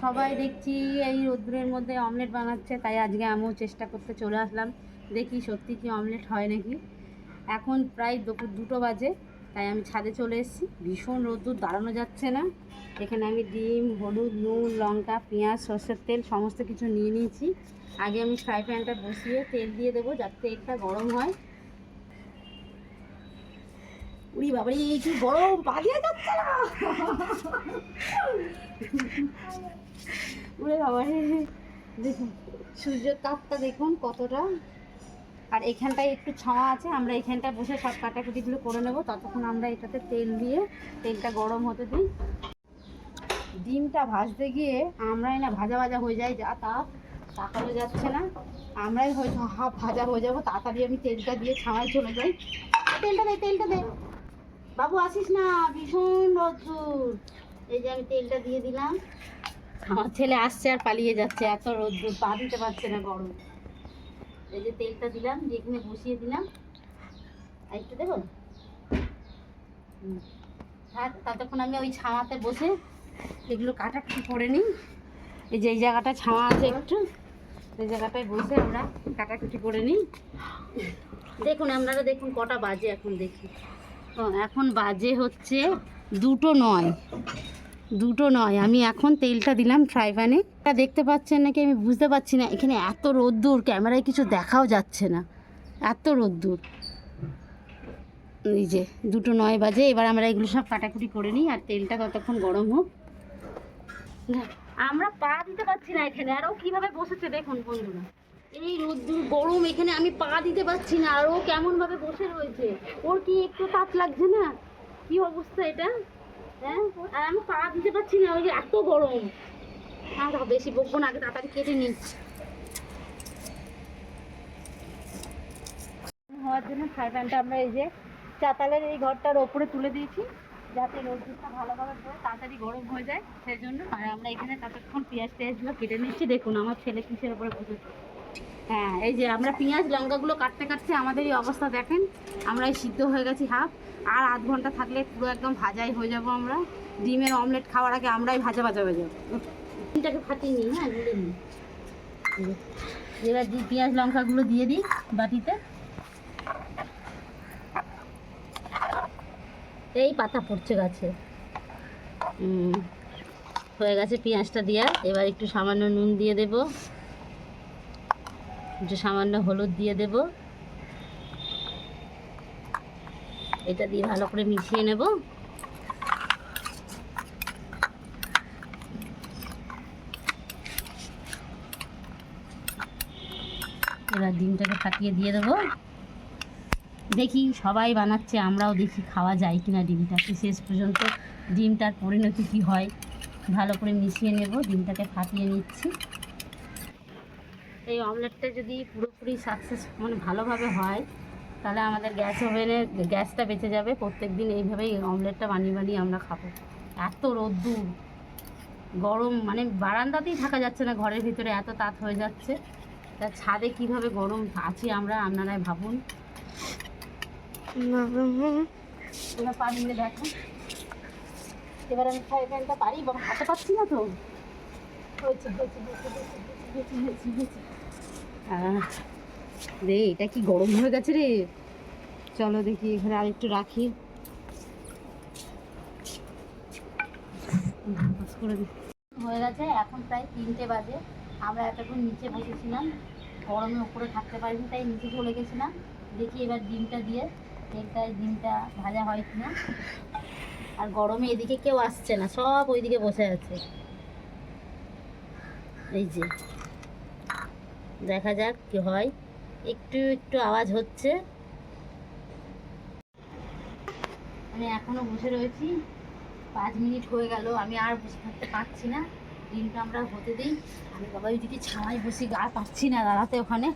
সবাই দেখছি এই রোদ্রের মধ্যে অমলেট বানাচ্ছে, তাই আজকে আমিও চেষ্টা করতে চলে আসলাম, দেখি সত্যি কি অমলেট হয় নাকি। এখন প্রায় দুপুর 2টো বাজে, তাই আমি ছাদে চলে এসেছি। ভীষণ রোদ্দুর, দাঁড়ানো যাচ্ছে না। এখানে আমি ডিম, হলুদ, নুন, লঙ্কা, পেঁয়াজ, সরষের তেল সমস্ত কিছু নিয়ে নিয়েছি। আগে আমি ফ্রাই প্যানটা বসিয়ে তেল দিয়ে দেবো, যাতে তেলটা গরম হয়। উড়ি বাবারি, কি গরম, পা দিয়ে যাচ্ছে না। উড়ে বাবারে, দেখুন সূর্যের তাপটা দেখুন কতটা। আর এখানটায় একটু ছাওয়া আছে, আমরা এখানটায় বসে সব কাটাকুটিগুলো করে নেবো। ততক্ষণ আমরা এটাতে তেল দিয়ে তেলটা গরম হতে দিই। ডিমটা ভাজতে গিয়ে আমরাই না ভাজা ভাজা হয়ে যায়, যা তাপ, তাকানো যাচ্ছে না। আমরাই হয়তো হাফ ভাজা হয়ে যাবো। তাড়াতাড়ি আমি তেলটা দিয়ে ছাওয়ায় চলে যাই। তেলটা দে, তেলটা দে বাবু, আসিস না, ভীষণ রোদ্দুর। এই যে আমি তেলটা দিয়ে দিলাম। আমার ছেলে আসছে আর পালিয়ে যাচ্ছে, এত রোদ্দুর, পা দিতে পারছে না, গরম। এই যে তেলটা দিলাম, যেখানে বসিয়ে দিলাম। আর একটু দেবো, থাক। ততক্ষণ আমি ওই ছাওয়াতে বসে এগুলো কাটাকুটি করে নিই। এই যে এই জায়গাটা ছাওয়া আছে একটু, এই জায়গাটায় বসে আমরা কাটাকুটি করে নিই। দেখুন আপনারা, দেখুন কটা বাজে এখন, দেখি। এখন বাজে হচ্ছে 2টো 9। আমি এখন তেলটা দিলাম ফ্রাই প্যানে। দেখতে পাচ্ছেন নাকি আমি বুঝতে পারছি না, এখানে এত রোদ্দুর, ক্যামেরায় কিছু দেখাও যাচ্ছে না, এত রোদ্দুর। এই যে 2টো 9 বাজে। এবার আমরা এগুলো সব কাটাকুটি করে নিই, আর তেলটা ততক্ষণ গরম হোক। আমরা পা দিতে পারছি না এখানে, আর ও কীভাবে বসেছে দেখুন বন্ধুরা। এই রোদ্দুর গরম, এখানে আমি পা দিতে পারছি না, আর ও কেমনভাবে বসে রয়েছে। ওর কি একটু তাপ লাগছে না? কি অবস্থা এটা, হ্যাঁ? আর আমি পা দিতে পারছি না, ওই এত গরম। হ্যাঁ, বেশি বকবো না, আগে তাড়াতাড়ি কেটে নিচ্ছি। হওয়ার জন্য ফ্রাই প্যানটা আমরা এই যে চাতালের এই ঘরটার ওপরে তুলে দিয়েছি, যাতে রোদ্দুরটা ভালোভাবে পড়ে তাড়াতাড়ি গরম হয়ে যায়, সেই জন্য। আর আমরা এখানে ততক্ষণ পেঁয়াজ টেয়াজগুলো কেটে নিচ্ছি। দেখুন আমার ছেলে কিসের ওপরে বসেছে। হ্যাঁ, এই যে আমরা পেঁয়াজ লঙ্কাগুলো কাটতে কাটতে আমাদের এই অবস্থা দেখেন। আমরা এই সিদ্ধ হয়ে গেছি হাফ, আর আধ ঘন্টা থাকলে পুরো একদম ভাজাই হয়ে যাব আমরা। ডিমের অমলেট খাওয়ার আগে আমরাই ভাজা ভাজা হয়ে যাবো। ডিমটাকে ফাটিয়ে নিই, হ্যাঁ, গুলে নিই। এবার পেঁয়াজ লঙ্কাগুলো দিয়ে দিই বাটিতে। এই পাতা পড়ছে গাছে। হয়ে গেছে পেঁয়াজটা দেওয়া। এবার একটু সামান্য নুন দিয়ে দেব, একটু সামান্য হলুদ দিয়ে দেব। এটা দিয়ে ভালো করে মিশিয়ে নেব। এবার ডিমটাকে ফাটিয়ে দিয়ে দেবো। দেখি সবাই বানাচ্ছে, আমরাও দেখি খাওয়া যায় কিনা ডিমটা। শেষ পর্যন্ত ডিমটার পরিণতি কী হয়, ভালো করে মিশিয়ে নেব। ডিমটাকে ফাটিয়ে নিচ্ছি। এই অমলেটটা যদি পুরোপুরি সাকসেস, মানে ভালোভাবে হয়, তাহলে আমাদের গ্যাস ওভেনের গ্যাসটা বেঁচে যাবে। প্রত্যেক দিন এইভাবেই অমলেটটা বানিয়ে বানিয়ে আমরা খাবো। এত রোদ্দুর, গরম, মানে বারান্দাতেই থাকা যাচ্ছে না, ঘরের ভিতরে এত তাপ হয়ে যাচ্ছে। তা ছাদে কিভাবে গরম আছি আমরা, আপনারাই ভাবুন। এবার পারলে দেখো। এবার আমি ফ্রাই প্যানটা পারি, হাতে পাচ্ছি না তো। হয়েছে হয়েছে হয়েছে হয়েছে হয়েছে। রে, এটা কি গরম হয়ে গেছে রে। চলো দেখি, এখানে আরেকটু রাখি। হয়ে গেছে, এখন প্রায় 3টে বাজে। আমরা এতক্ষণ নিচে বসেছিলাম, গরমে উপরে থাকতে পারিনি, তাই নিচে চলে গেছিলাম। দেখি এবার ডিমটা দিয়ে তেলটায় ডিমটা ভাজা হয় কিনা। আর গরমে এদিকে কেউ আসছে না, সব ওইদিকে বসে আছে। এই যে দেখা যাক কি হয়। একটু একটু আওয়াজ হচ্ছে। আমি এখনো বসে রয়েছি, 5 মিনিট হয়ে গেল, আমি আর বসে থাকতে পারছি না। ডিমটা আমরা হতে দিই। আমি বাবা ওইদিকে ছাওয়ায় বসি, আর পাচ্ছি না দাঁড়াতে ওখানে।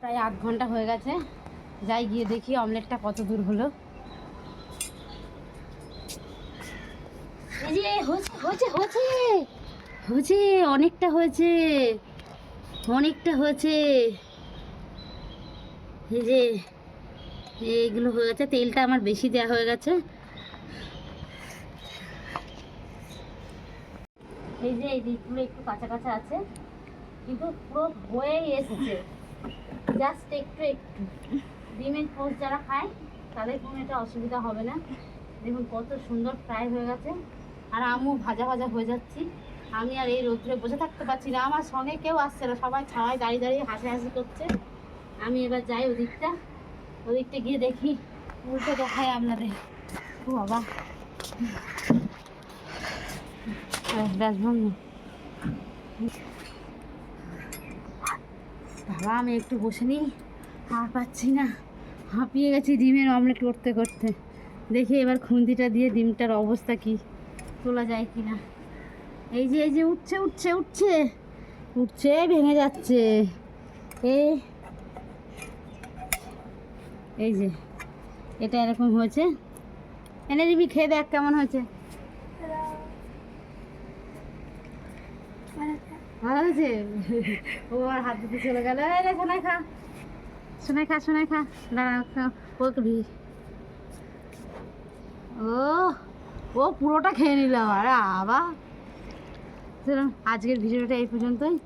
প্রায় 8 ঘন্টা হয়ে গেছে। যাই গিয়ে দেখি অমলেটটা কত দূর হলো। এই যে হয়েছে হয়েছে হয়েছে হয়েছে, অনেকটা হয়েছে, অনেকটা হয়েছে। এই যে এইগুলো হয়ে গেছে, তেলটা আমার বেশি দেওয়া হয়ে গেছে। এই যে এই দিকগুলো একটু কাঁচা কাঁচা আছে, কিন্তু পুরো হয়েই এসছে, জাস্ট একটু একটু। ডিমের পোস্ট যারা খায় তাদের কোনো এটা অসুবিধা হবে না। দেখুন কত সুন্দর ফ্রাই হয়ে গেছে, আর আমিও ভাজা ভাজা হয়ে যাচ্ছি। আমি আর এই রোদ্রে বসে থাকতে পারছি না, আমার সঙ্গে কেউ আসছে না, সবাই ছাওয়ায় দাঁড়িয়ে দাঁড়িয়ে হাসাহাসি করছে। আমি এবার যাই ওদিকটা গিয়ে দেখি, উল্টো দেখায় আপনাদের। ও বাবা, ব্যাস ভাঙ বাবা, আমি একটু বসে নিই, আর পাচ্ছি না, হাঁপিয়ে গেছি ডিমের অমলেট করতে করতে। দেখি এবার খুন্তিটা দিয়ে ডিমটার অবস্থা কি, তোলা যায় কি না। এই যে উঠছে উঠছে উঠছে উঠছে, ভেঙে যাচ্ছে। এই যে এটা এরকম হয়েছে। এনে দিবি, খেয়ে দেখ কেমন হয়েছে। ভালো হয়েছে। ও আর হাত দিতে চলে গেল। রে সোনাই খা, সোনাই খা, সোনাই খা, দাঁড়া করবি। ও পুরোটা খেয়ে নিল। আর আবার আজকের ভিডিওটা এই পর্যন্তই।